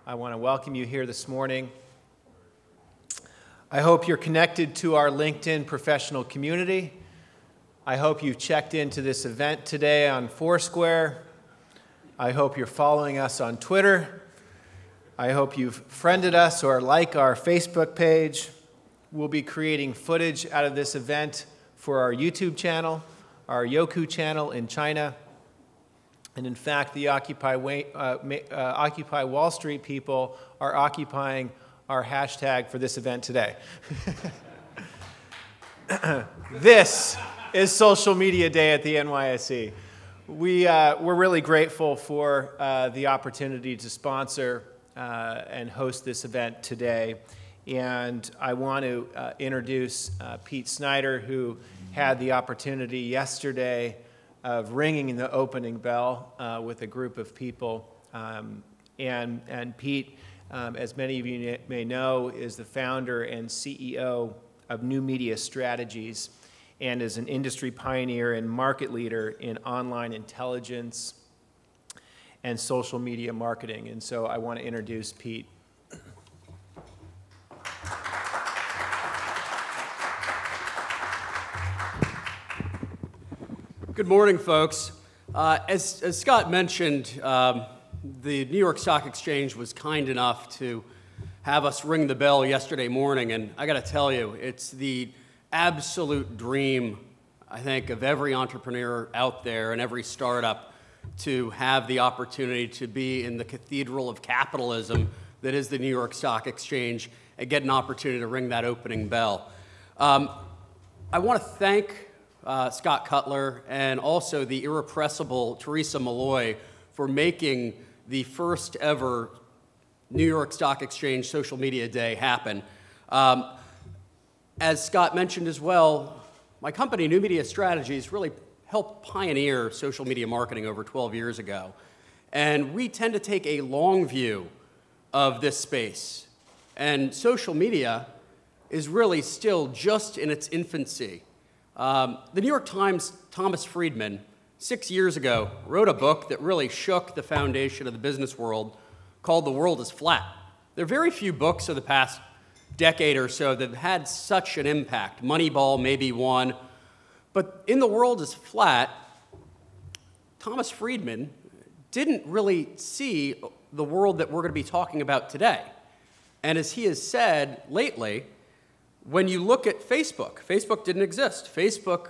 I want to welcome you here this morning. I hope you're connected to our LinkedIn professional community. I hope you've checked into this event today on Foursquare. I hope you're following us on Twitter. I hope you've friended us or like our Facebook page. We'll be creating footage out of this event for our YouTube channel, our Youku channel in China. And in fact, the Occupy Wall Street people are occupying our hashtag for this event today. This is Social Media Day at the NYSE. We're really grateful for the opportunity to sponsor and host this event today. And I want to introduce Pete Snyder, who had the opportunity yesterday of ringing the opening bell with a group of people. And Pete, as many of you may know, is the founder and CEO of New Media Strategies and is an industry pioneer and market leader in online intelligence and social media marketing. And so I want to introduce Pete. Good morning, folks. As Scott mentioned, the New York Stock Exchange was kind enough to have us ring the bell yesterday morning, and I got to tell you, it's the absolute dream, I think, of every entrepreneur out there and every startup to have the opportunity to be in the cathedral of capitalism that is the New York Stock Exchange and get an opportunity to ring that opening bell. I want to thank Scott Cutler and also the irrepressible Teresa Malloy for making the first ever New York Stock Exchange Social Media Day happen. As Scott mentioned as well, my company, New Media Strategies, really helped pioneer social media marketing over 12 years ago. And we tend to take a long view of this space. And social media is really still just in its infancy. The New York Times' Thomas Friedman, 6 years ago, wrote a book that really shook the foundation of the business world called The World is Flat. There are very few books of the past decade or so that have had such an impact. Moneyball may be one. But in The World is Flat, Thomas Friedman didn't really see the world that we're going to be talking about today. And as he has said lately, when you look at Facebook, Facebook didn't exist. Facebook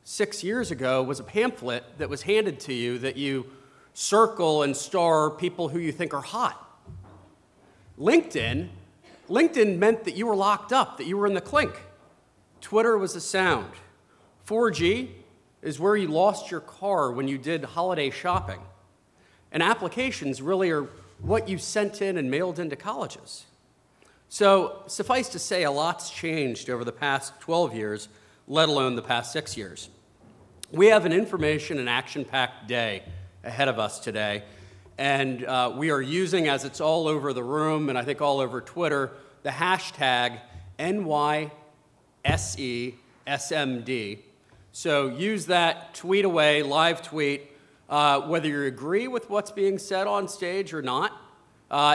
6 years ago was a pamphlet that was handed to you that you circle and star people who you think are hot. LinkedIn meant that you were locked up, that you were in the clink. Twitter was the sound. 4G is where you lost your car when you did holiday shopping. And applications really are what you sent in and mailed into colleges. So suffice to say, a lot's changed over the past 12 years, let alone the past 6 years. We have an information and action-packed day ahead of us today, and we are using, as it's all over the room and I think all over Twitter, the hashtag NYSESMD. So use that, tweet away, live tweet, whether you agree with what's being said on stage or not.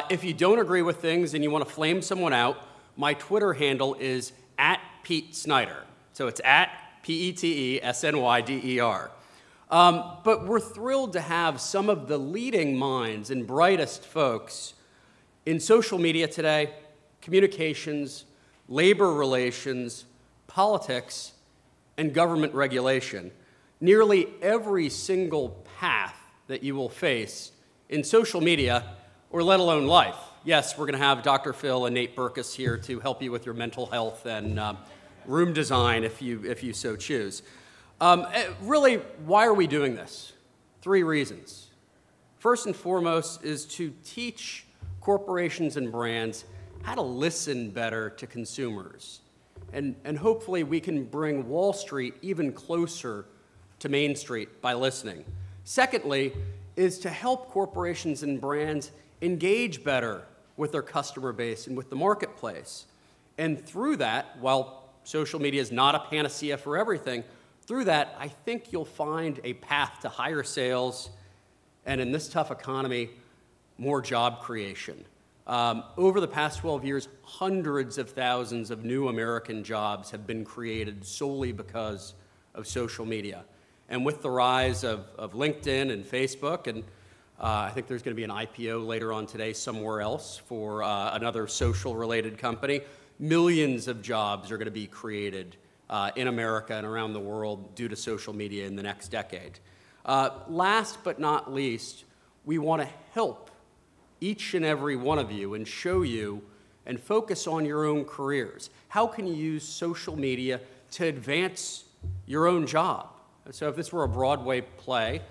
If you don't agree with things and you want to flame someone out, my Twitter handle is @PeteSnyder. So it's @PETESNYDER. But we're thrilled to have some of the leading minds and brightest folks in social media today, communications, labor relations, politics, and government regulation. Nearly every single path that you will face in social media, or let alone life. Yes, we're going to have Dr. Phil and Nate Berkus here to help you with your mental health and room design if you so choose. Really, why are we doing this? 3 reasons. First and foremost is to teach corporations and brands how to listen better to consumers. And hopefully we can bring Wall Street even closer to Main Street by listening. Secondly, is to help corporations and brands engage better with their customer base and with the marketplace. And through that, while social media is not a panacea for everything, through that, I think you'll find a path to higher sales and, in this tough economy, more job creation. Over the past 12 years, hundreds of thousands of new American jobs have been created solely because of social media. And with the rise of LinkedIn and Facebook, and I think there's going to be an IPO later on today somewhere else for another social-related company, millions of jobs are going to be created in America and around the world due to social media in the next decade. Last but not least, we want to help each and every one of you and show you and focus on your own careers. How can you use social media to advance your own job? So if this were a Broadway play,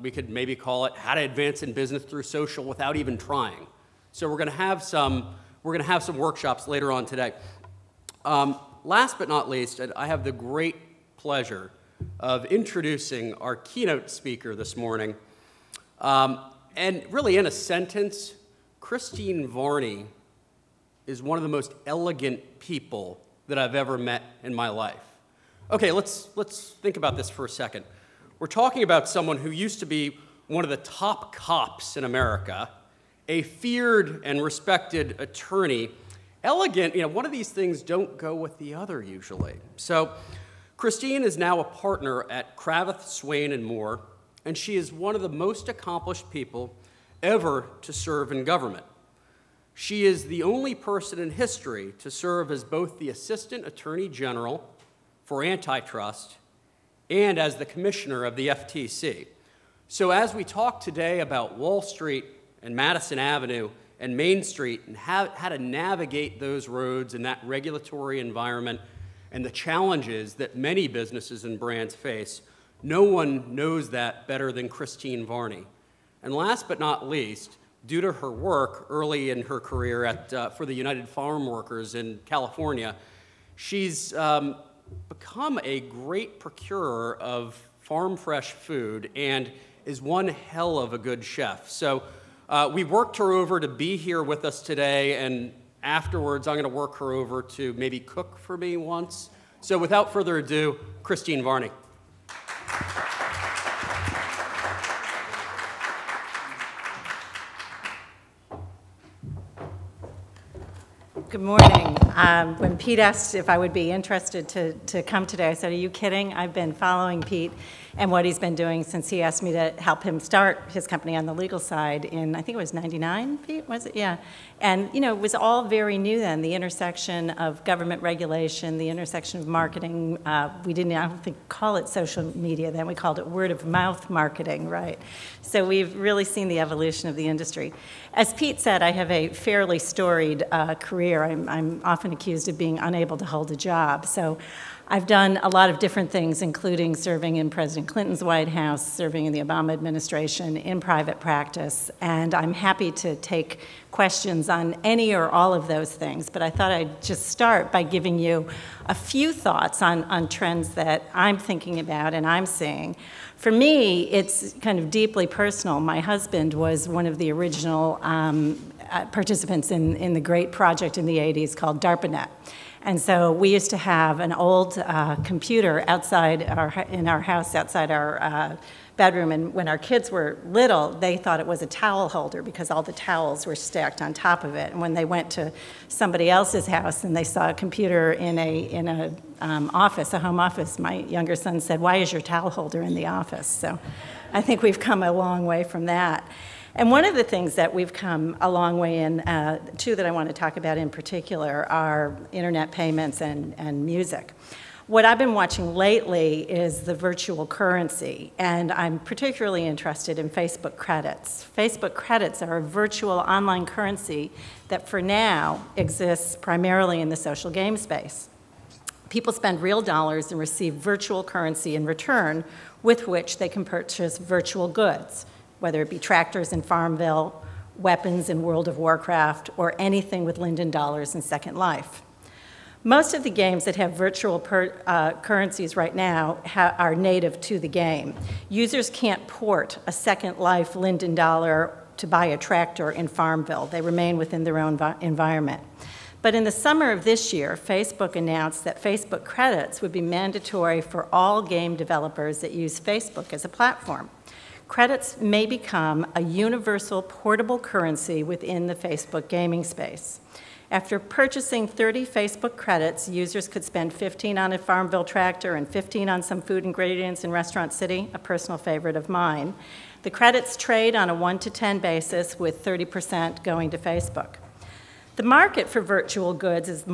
we could maybe call it How to Advance in Business Through Social Without Even Trying. So we're going to have some workshops later on today. Last but not least, I have the great pleasure of introducing our keynote speaker this morning. And really, in a sentence, Christine Varney is one of the most elegant people that I've ever met in my life. Okay, let's think about this for a second. We're talking about someone who used to be one of the top cops in America, a feared and respected attorney. Elegant, one of these things don't go with the other usually. So Christine is now a partner at Cravath, Swaine & Moore, and she is one of the most accomplished people ever to serve in government. She is the only person in history to serve as both the Assistant Attorney General for Antitrust and as the Commissioner of the FTC. So as we talk today about Wall Street and Madison Avenue and Main Street and how to navigate those roads in that regulatory environment and the challenges that many businesses and brands face, no one knows that better than Christine Varney. And last but not least, due to her work early in her career for the United Farm Workers in California, she's become a great procurer of farm-fresh food and is one hell of a good chef. So we worked her over to be here with us today, and afterwards I'm going to work her over to maybe cook for me once. So without further ado, Christine Varney. Good morning. When Pete asked if I would be interested to come today, I said, are you kidding? I've been following Pete and what he's been doing since he asked me to help him start his company on the legal side in, I think it was 99, Pete, was it? Yeah. And, it was all very new then, the intersection of government regulation, the intersection of marketing. We didn't, I don't think, call it social media then. We called it word of mouth marketing, right? So we've really seen the evolution of the industry. As Pete said, I have a fairly storied career. I'm often accused of being unable to hold a job. So I've done a lot of different things, including serving in President Clinton's White House, serving in the Obama administration, in private practice, and I'm happy to take questions on any or all of those things. But I thought I'd just start by giving you a few thoughts on trends that I'm thinking about and I'm seeing. For me, it's kind of deeply personal. My husband was one of the original participants in the great project in the 80s called DARPANET. And so we used to have an old computer in our house outside our bedroom, and when our kids were little, they thought it was a towel holder because all the towels were stacked on top of it. And when they went to somebody else's house and they saw a computer in a office, a home office, my younger son said, "Why is your towel holder in the office?" So I think we've come a long way from that. And one of the things that we've come a long way in, two that I want to talk about in particular, are internet payments and music. What I've been watching lately is the virtual currency, and I'm particularly interested in Facebook credits. Facebook credits are a virtual online currency that for now exists primarily in the social game space. People spend real dollars and receive virtual currency in return with which they can purchase virtual goods, whether it be tractors in Farmville, weapons in World of Warcraft, or anything with Linden dollars in Second Life. Most of the games that have virtual currencies right now are native to the game. Users can't port a Second Life Linden dollar to buy a tractor in Farmville. They remain within their own environment. But in the summer of this year, Facebook announced that Facebook credits would be mandatory for all game developers that use Facebook as a platform. credits may become a universal portable currency within the Facebook gaming space. After purchasing 30 Facebook credits, users could spend 15 on a Farmville tractor and 15 on some food ingredients in Restaurant City, a personal favorite of mine. The credits trade on a 1 to 10 basis, with 30% going to Facebook. The market for virtual goods is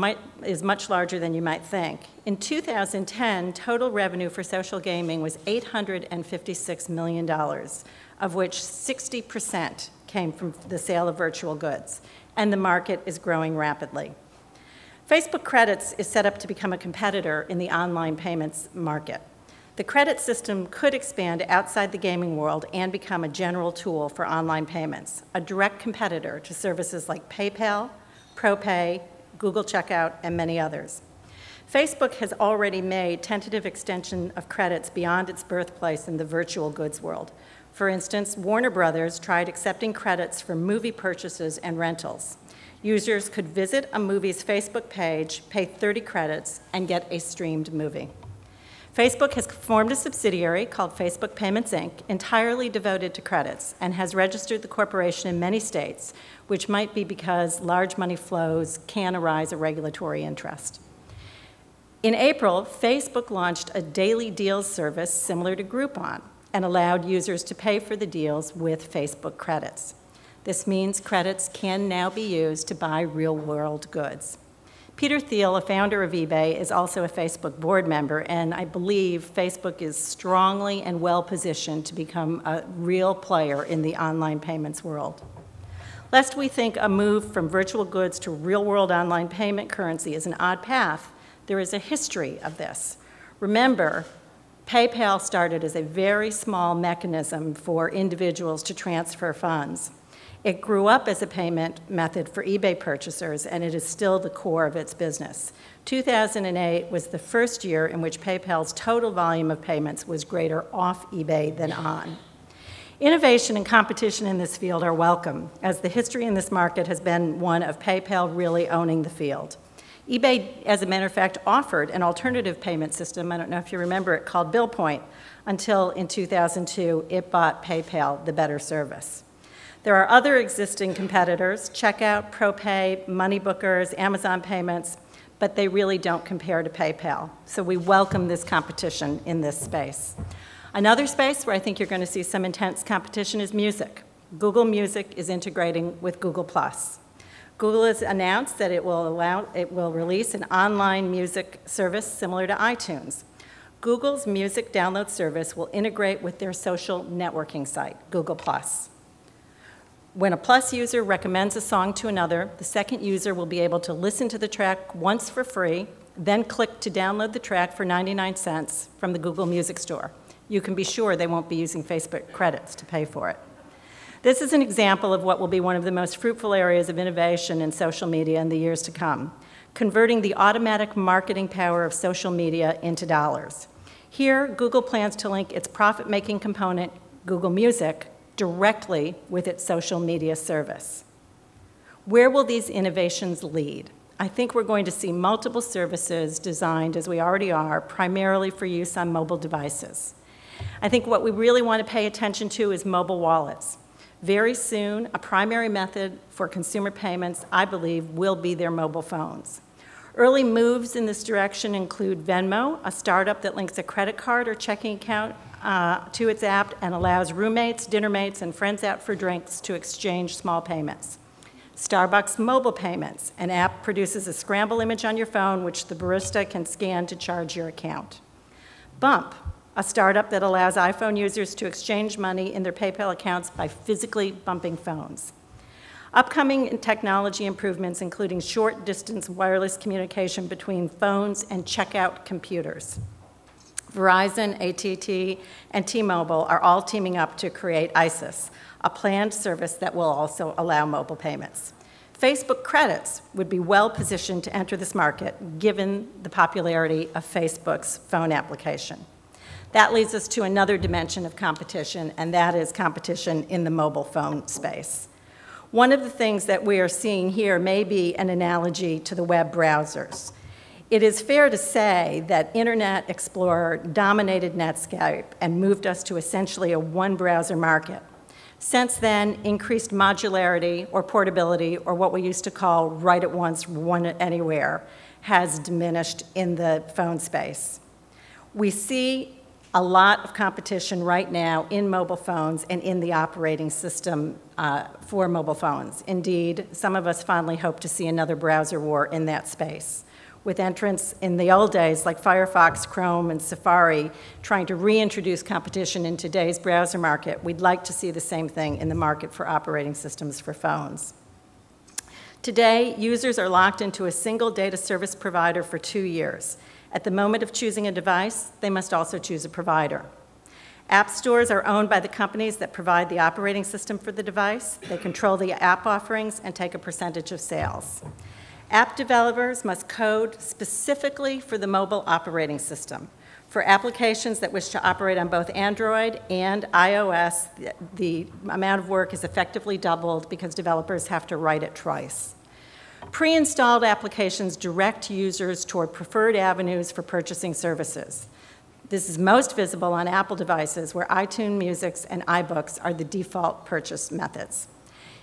much larger than you might think. In 2010, total revenue for social gaming was $856 million, of which 60% came from the sale of virtual goods, and the market is growing rapidly. Facebook Credits is set up to become a competitor in the online payments market. The credit system could expand outside the gaming world and become a general tool for online payments, a direct competitor to services like PayPal, ProPay, Google Checkout, and many others. Facebook has already made tentative extension of credits beyond its birthplace in the virtual goods world. For instance, Warner Brothers tried accepting credits for movie purchases and rentals. Users could visit a movie's Facebook page, pay 30 credits, and get a streamed movie. Facebook has formed a subsidiary called Facebook Payments, Inc., entirely devoted to credits, and has registered the corporation in many states, which might be because large money flows can arise a regulatory interest. In April, Facebook launched a daily deals service similar to Groupon and allowed users to pay for the deals with Facebook credits. This means credits can now be used to buy real-world goods. Peter Thiel, a founder of eBay, is also a Facebook board member, and I believe Facebook is strongly and well-positioned to become a real player in the online payments world. Lest we think a move from virtual goods to real-world online payment currency is an odd path, there is a history of this. Remember, PayPal started as a very small mechanism for individuals to transfer funds. It grew up as a payment method for eBay purchasers, and it is still the core of its business. 2008 was the first year in which PayPal's total volume of payments was greater off eBay than on. Innovation and competition in this field are welcome, as the history in this market has been one of PayPal really owning the field. eBay, as a matter of fact, offered an alternative payment system, I don't know if you remember it, called BillPoint, until in 2002 it bought PayPal, the better service. There are other existing competitors, Checkout, ProPay, Moneybookers, Amazon Payments, but they really don't compare to PayPal. So we welcome this competition in this space. Another space where I think you're going to see some intense competition is music. Google Music is integrating with Google+. Google has announced that it will release an online music service similar to iTunes. Google's music download service will integrate with their social networking site, Google+. When a Plus user recommends a song to another, the second user will be able to listen to the track once for free, then click to download the track for 99 cents from the Google Music Store. You can be sure they won't be using Facebook credits to pay for it. This is an example of what will be one of the most fruitful areas of innovation in social media in the years to come, converting the automatic marketing power of social media into dollars. Here, Google plans to link its profit-making component, Google Music, directly with its social media service. Where will these innovations lead? I think we're going to see multiple services designed, as we already are, primarily for use on mobile devices. I think what we really want to pay attention to is mobile wallets. Very soon, a primary method for consumer payments, I believe, will be their mobile phones. Early moves in this direction include Venmo, a startup that links a credit card or checking account to its app and allows roommates, dinner mates, and friends out for drinks to exchange small payments. Starbucks Mobile Payments, an app produces a scramble image on your phone which the barista can scan to charge your account. Bump, a startup that allows iPhone users to exchange money in their PayPal accounts by physically bumping phones. Upcoming technology improvements including short-distance wireless communication between phones and checkout computers. Verizon, AT&T, and T-Mobile are all teaming up to create ISIS, a planned service that will also allow mobile payments. Facebook credits would be well positioned to enter this market given the popularity of Facebook's phone application. That leads us to another dimension of competition, and that is competition in the mobile phone space. One of the things that we are seeing here may be an analogy to the web browsers. It is fair to say that Internet Explorer dominated Netscape and moved us to essentially a one-browser market. Since then, increased modularity or portability, or what we used to call write at once, run it anywhere, has diminished in the phone space. We see a lot of competition right now in mobile phones and in the operating system for mobile phones. Indeed, some of us fondly hope to see another browser war in that space, with entrants in the old days like Firefox, Chrome, and Safari trying to reintroduce competition in today's browser market. We'd like to see the same thing in the market for operating systems for phones. Today, users are locked into a single data service provider for 2 years. At the moment of choosing a device, they must also choose a provider. App stores are owned by the companies that provide the operating system for the device. They control the app offerings and take a percentage of sales. App developers must code specifically for the mobile operating system. For applications that wish to operate on both Android and iOS, the amount of work is effectively doubled because developers have to write it twice. Pre-installed applications direct users toward preferred avenues for purchasing services. This is most visible on Apple devices where iTunes Music and iBooks are the default purchase methods.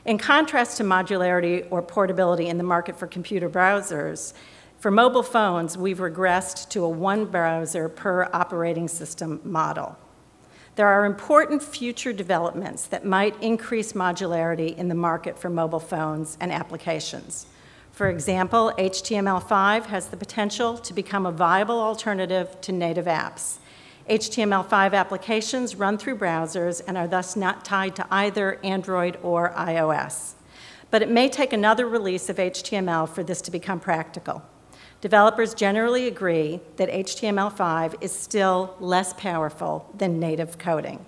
In contrast to modularity or portability in the market for computer browsers, for mobile phones, we've regressed to a one browser per operating system model. There are important future developments that might increase modularity in the market for mobile phones and applications. For example, HTML5 has the potential to become a viable alternative to native apps. HTML5 applications run through browsers and are thus not tied to either Android or iOS. But it may take another release of HTML for this to become practical. Developers generally agree that HTML5 is still less powerful than native coding.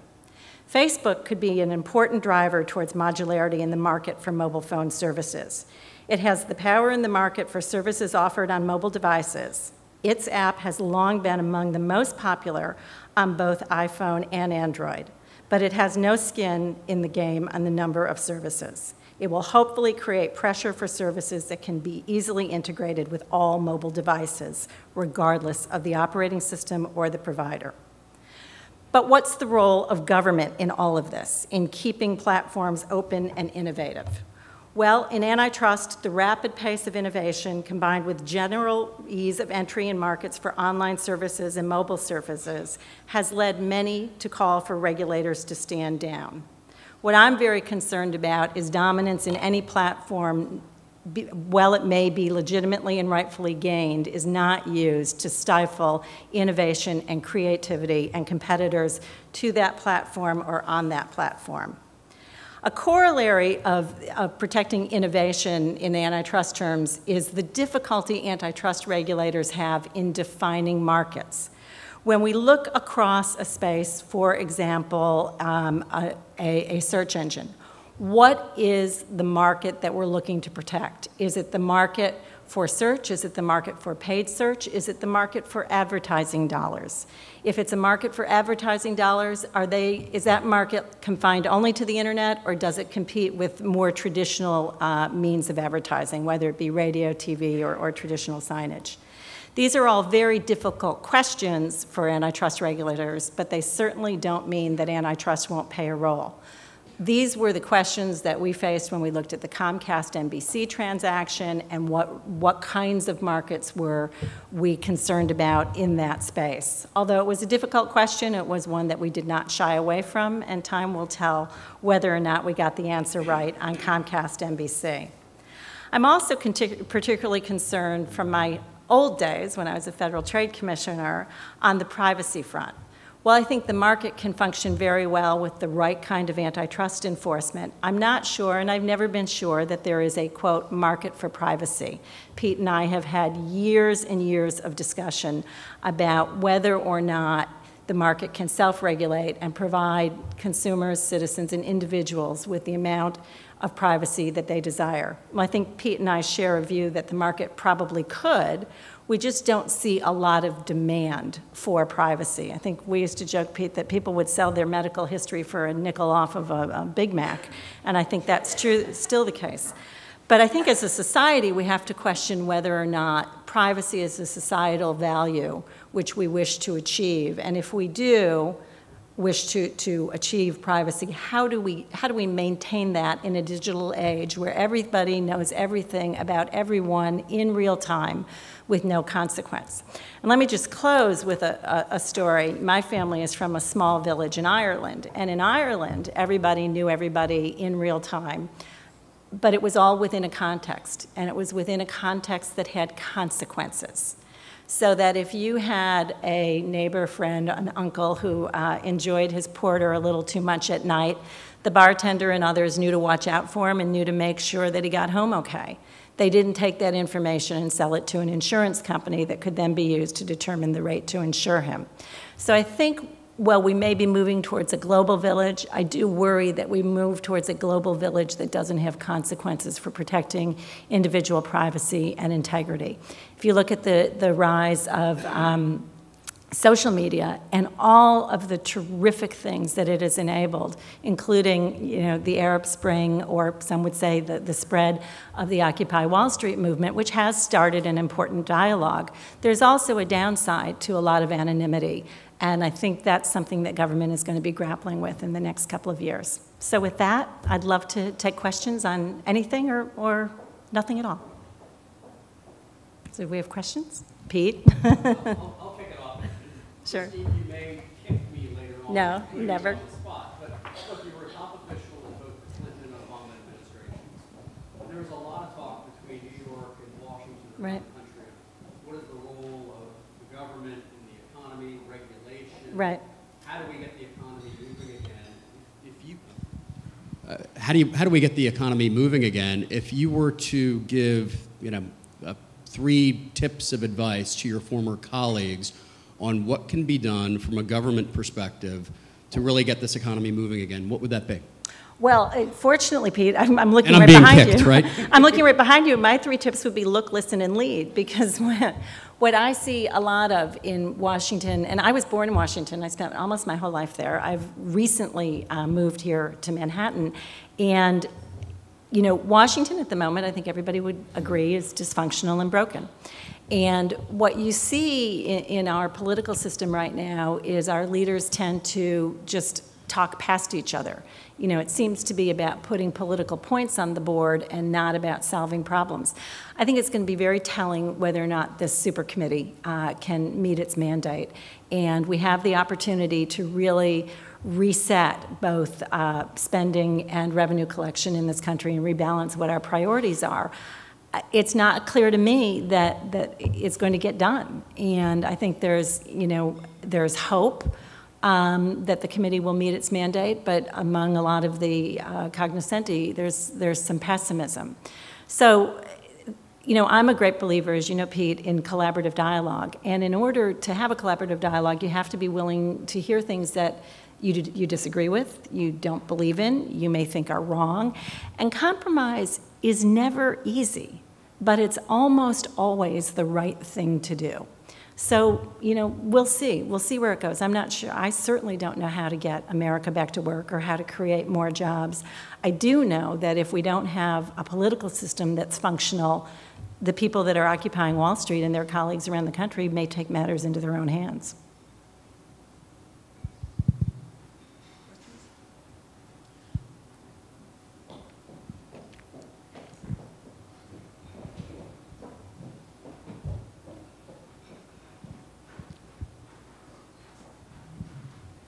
Facebook could be an important driver towards modularity in the market for mobile phone services. It has the power in the market for services offered on mobile devices. Its app has long been among the most popular on both iPhone and Android, but it has no skin in the game on the number of services. It will hopefully create pressure for services that can be easily integrated with all mobile devices, regardless of the operating system or the provider. But what's the role of government in all of this, in keeping platforms open and innovative? Well, in antitrust, the rapid pace of innovation combined with general ease of entry in markets for online services and mobile services has led many to call for regulators to stand down. What I'm very concerned about is dominance in any platform, while it may be legitimately and rightfully gained, is not used to stifle innovation and creativity and competitors to that platform or on that platform. A corollary of protecting innovation in antitrust terms is the difficulty antitrust regulators have in defining markets. When we look across a space, for example, a search engine, what is the market that we're looking to protect? Is it the market for search? Is it the market for paid search? Is it the market for advertising dollars? If it's a market for advertising dollars, is that market confined only to the internet, or does it compete with more traditional means of advertising, whether it be radio, TV, or traditional signage? These are all very difficult questions for antitrust regulators, but they certainly don't mean that antitrust won't play a role. These were the questions that we faced when we looked at the Comcast-NBC transaction and what kinds of markets were we concerned about in that space. Although it was a difficult question, it was one that we did not shy away from, and time will tell whether or not we got the answer right on Comcast-NBC. I'm also particularly concerned from my old days when I was a Federal Trade Commissioner on the privacy front. Well, I think the market can function very well with the right kind of antitrust enforcement. I'm not sure, and I've never been sure, that there is a, quote, market for privacy. Pete and I have had years and years of discussion about whether or not the market can self-regulate and provide consumers, citizens, and individuals with the amount of privacy that they desire. Well, I think Pete and I share a view that the market probably could. We just don't see a lot of demand for privacy. I think we used to joke, Pete, that people would sell their medical history for a nickel off of a Big Mac, and I think that's true, still the case. But I think as a society, we have to question whether or not privacy is a societal value which we wish to achieve. And if we do wish to achieve privacy, how do we maintain that in a digital age where everybody knows everything about everyone in real time with no consequence? And let me just close with a story. My family is from a small village in Ireland, and in Ireland, everybody knew everybody in real time, but it was all within a context, and it was within a context that had consequences. So that if you had a neighbor, friend, an uncle who enjoyed his porter a little too much at night, the bartender and others knew to watch out for him and knew to make sure that he got home okay. They didn't take that information and sell it to an insurance company that could then be used to determine the rate to insure him. So I think, while we may be moving towards a global village, I do worry that we move towards a global village that doesn't have consequences for protecting individual privacy and integrity. If you look at the rise of social media and all of the terrific things that it has enabled, including the Arab Spring, or some would say the spread of the Occupy Wall Street movement, which has started an important dialogue, there's also a downside to a lot of anonymity. And I think that's something that government is going to be grappling with in the next couple of years. So with that, I'd love to take questions on anything or nothing at all. So do we have questions? Pete? I'll kick it off. Sure. Steve, you may kick me later on. No, never. On the spot, but look, you were a top official in both the Clinton and Obama administrations. There was a lot of talk between New York and Washington around the country. What is the role of the government in the economy, regulation? Right. How do we get the economy moving again? How do we get the economy moving again? If you were to give, 3 tips of advice to your former colleagues on what can be done from a government perspective to really get this economy moving again, what would that be? Well, fortunately, Pete, I'm looking and right I'm being behind kicked, you. Right? I'm looking right behind you. My 3 tips would be look, listen, and lead, because what I see a lot of in Washington, and I was born in Washington. I spent almost my whole life there. I've recently moved here to Manhattan, and Washington at the moment, I think everybody would agree, is dysfunctional and broken. And what you see in our political system right now is our leaders tend to just talk past each other. It seems to be about putting political points on the board and not about solving problems. I think it's going to be very telling whether or not this super committee can meet its mandate. And we have the opportunity to really reset both spending and revenue collection in this country and rebalance what our priorities are. It's not clear to me that it's going to get done. And I think there's hope that the committee will meet its mandate, but among a lot of the cognoscenti, there's some pessimism. So, I'm a great believer, as you know, Pete, in collaborative dialogue. And in order to have a collaborative dialogue, you have to be willing to hear things that you disagree with, you don't believe in, you may think are wrong. And compromise is never easy, but it's almost always the right thing to do. So, we'll see. We'll see where it goes. I'm not sure. I certainly don't know how to get America back to work or how to create more jobs. I do know that if we don't have a political system that's functional, the people that are occupying Wall Street and their colleagues around the country may take matters into their own hands.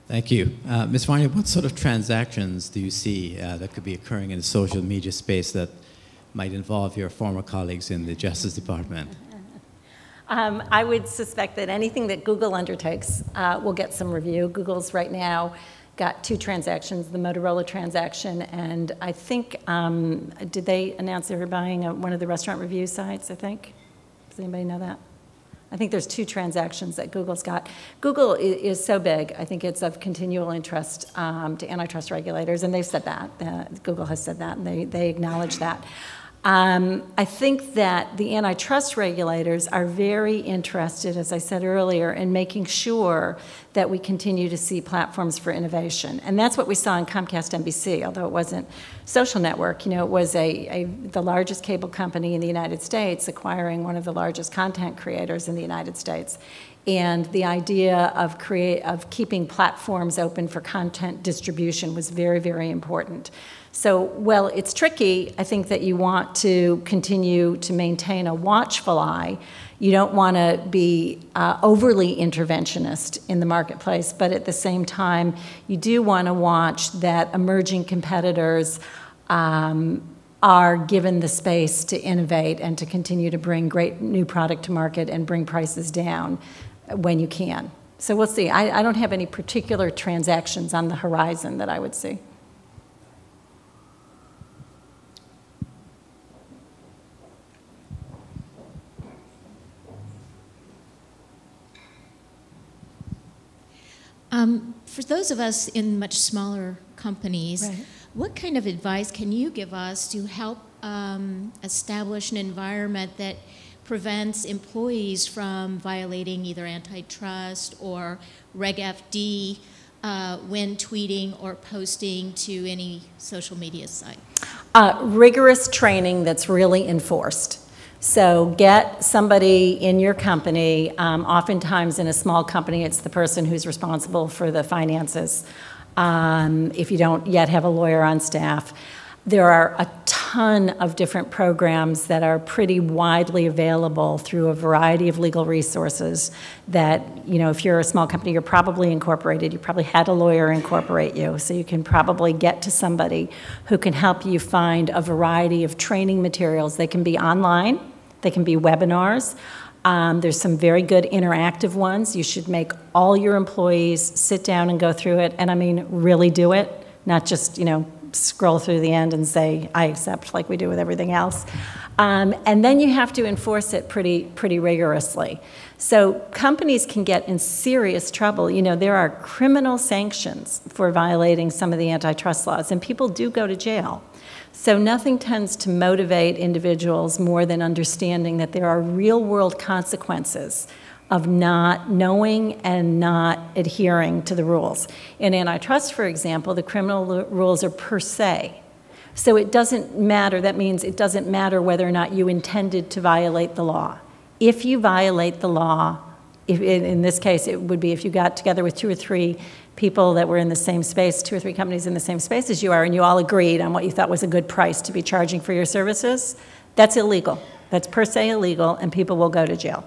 Thank you. Ms. Varney, what sort of transactions do you see that could be occurring in the social media space that might involve your former colleagues in the Justice Department? I would suspect that anything that Google undertakes will get some review. Google's right now got 2 transactions, the Motorola transaction, and I think, did they announce they were buying one of the restaurant review sites, I think? Does anybody know that? I think there's 2 transactions that Google's got. Google is so big, I think it's of continual interest to antitrust regulators, and they've said that. Google has said that, and they acknowledge that. I think that the antitrust regulators are very interested, as I said earlier, in making sure that we continue to see platforms for innovation. And that's what we saw in Comcast NBC, although it wasn't social network. You know, it was the largest cable company in the United States acquiring one of the largest content creators in the United States. And the idea of keeping platforms open for content distribution was very, very important. So, well, it's tricky. I think that you want to continue to maintain a watchful eye. You don't want to be overly interventionist in the marketplace, but at the same time, you do want to watch that emerging competitors are given the space to innovate and to continue to bring great new product to market and bring prices down when you can. So we'll see. I don't have any particular transactions on the horizon that I would see. For those of us in much smaller companies, Right. what kind of advice can you give us to help establish an environment that prevents employees from violating either antitrust or Reg FD when tweeting or posting to any social media site? Rigorous training that's really enforced. So get somebody in your company, oftentimes in a small company, it's the person who's responsible for the finances, if you don't yet have a lawyer on staff. There are a ton of different programs that are pretty widely available through a variety of legal resources that, you know, if you're a small company, you're probably incorporated. You probably had a lawyer incorporate you, so you can probably get to somebody who can help you find a variety of training materials. They can be online. They can be webinars. There's some very good interactive ones. You should make all your employees sit down and go through it, and I mean really do it, not just, you know, scroll through the end and say, I accept, like we do with everything else. And then you have to enforce it pretty rigorously. So companies can get in serious trouble. You know, there are criminal sanctions for violating some of the antitrust laws, and people do go to jail. So nothing tends to motivate individuals more than understanding that there are real-world consequences of not knowing and not adhering to the rules. In antitrust, for example, the criminal rules are per se. So it doesn't matter. That means it doesn't matter whether or not you intended to violate the law. If you violate the law, in this case, it would be if you got together with 2 or 3 people that were in the same space, 2 or 3 companies in the same space as you are, and you all agreed on what you thought was a good price to be charging for your services, that's illegal. That's per se illegal, and people will go to jail.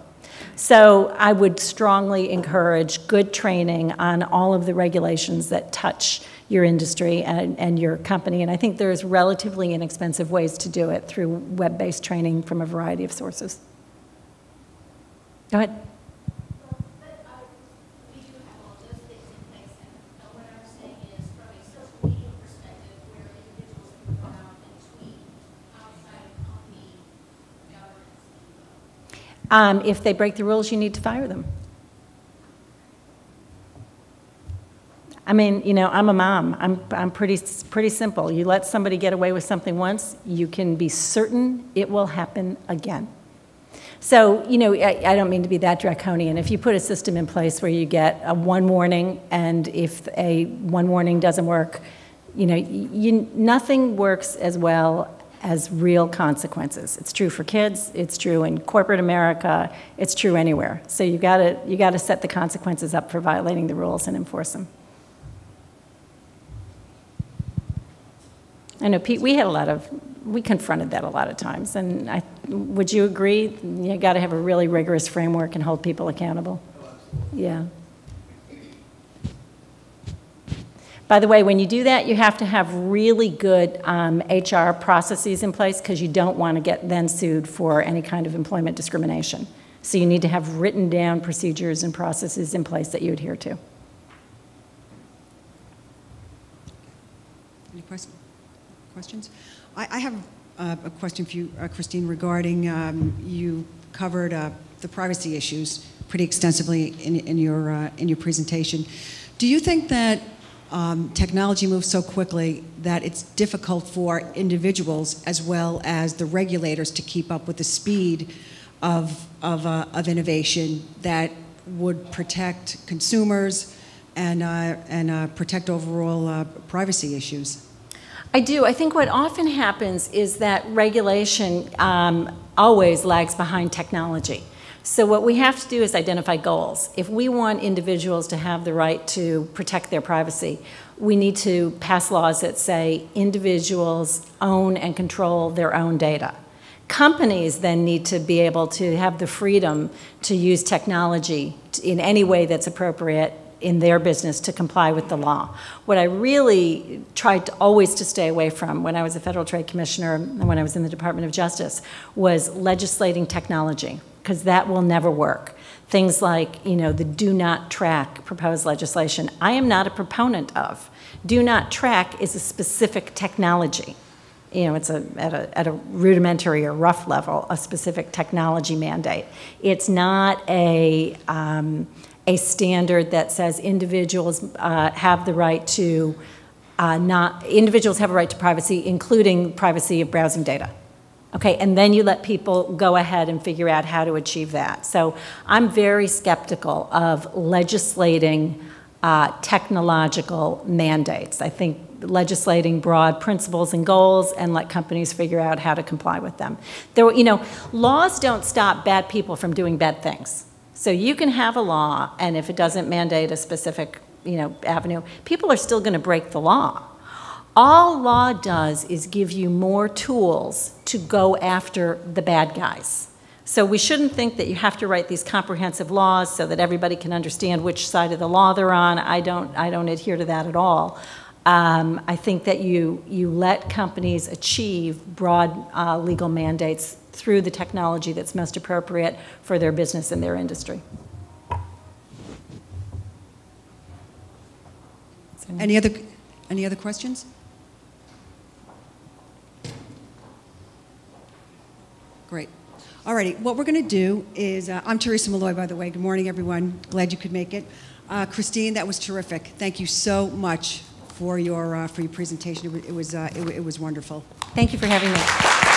So I would strongly encourage good training on all of the regulations that touch your industry and your company, and I think there's relatively inexpensive ways to do it through web-based training from a variety of sources. Go ahead. If they break the rules, you need to fire them. I mean, you know, I'm a mom. I'm pretty simple. You let somebody get away with something once, you can be certain it will happen again. So, you know, I don't mean to be that draconian. If you put a system in place where you get a 1 warning, and if a 1 warning doesn't work, you know, nothing works as well as real consequences. It's true for kids, it's true in corporate America, it's true anywhere. So you got to set the consequences up for violating the rules and enforce them. I know, Pete, we confronted that a lot of times, and would you agree? You got to have a really rigorous framework and hold people accountable. Yeah. By the way, when you do that, you have to have really good HR processes in place, because you don't want to get then sued for any kind of employment discrimination. So you need to have written down procedures and processes in place that you adhere to. Any questions? I have a question for you, Christine, regarding you covered the privacy issues pretty extensively in your presentation. Do you think that technology moves so quickly that it's difficult for individuals as well as the regulators to keep up with the speed of innovation that would protect consumers and protect overall privacy issues. I do. I think what often happens is that regulation always lags behind technology. So what we have to do is identify goals. If we want individuals to have the right to protect their privacy, we need to pass laws that say individuals own and control their own data. Companies then need to be able to have the freedom to use technology in any way that's appropriate in their business to comply with the law. What I really tried to always to stay away from when I was a Federal Trade Commissioner and when I was in the Department of Justice was legislating technology, because that will never work. Things like, the do not track proposed legislation, I am not a proponent of. Do not track is a specific technology. It's at a rudimentary or rough level, a specific technology mandate. It's not a standard that says individuals have the right to individuals have a right to privacy, including privacy of browsing data. Okay, and then you let people go ahead and figure out how to achieve that. So I'm very skeptical of legislating technological mandates. I think legislating broad principles and goals and let companies figure out how to comply with them. Laws don't stop bad people from doing bad things. So you can have a law, and if it doesn't mandate a specific, avenue, people are still going to break the law. All law does is give you more tools to go after the bad guys. So we shouldn't think that you have to write these comprehensive laws so that everybody can understand which side of the law they're on. I don't adhere to that at all. I think that you let companies achieve broad legal mandates through the technology that's most appropriate for their business and their industry. Any other questions? Great. All righty. What we're going to do is, I'm Teresa Malloy, by the way. Good morning, everyone. Glad you could make it. Christine, that was terrific. Thank you so much for your presentation. It was wonderful. Thank you for having me.